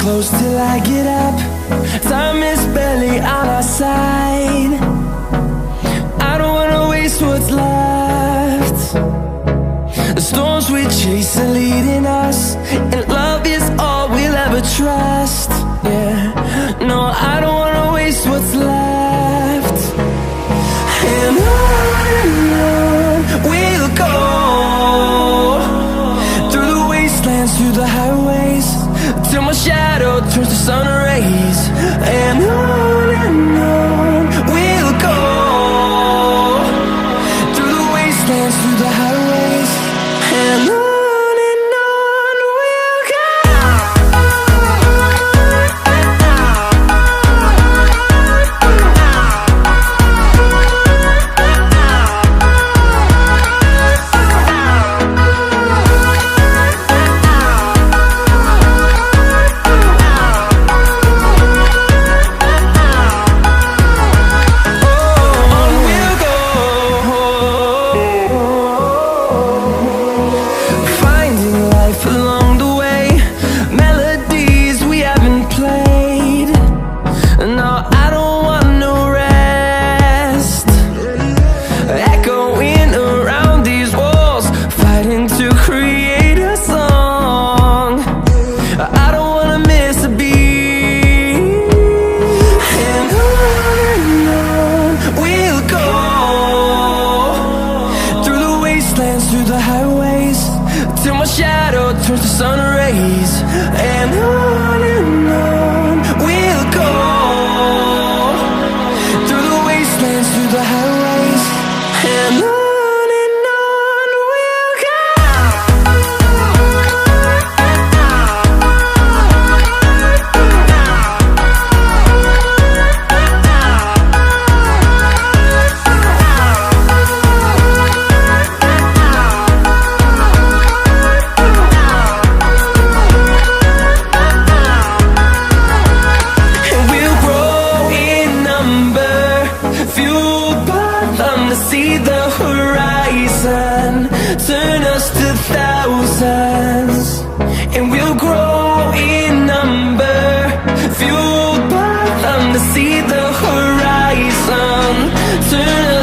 close till I get up. Time is barely on our side. I don't wanna waste what's left. The storms we chase are leading us, and love is all we'll ever trust. Yeah, no, I don't wanna waste what's left. And on we'll go, through the wastelands, through the highways, till my shadow turns to sun rays. And on we'll go, through the wastelands, through the highways, and on we'll go. Through the highways, till my shadow turns to sun rays. And on we'll go, through the wastelands, through the highways, and on. See the horizon turn us to thousands, and we'll grow in number, fueled by them to see the horizon turn us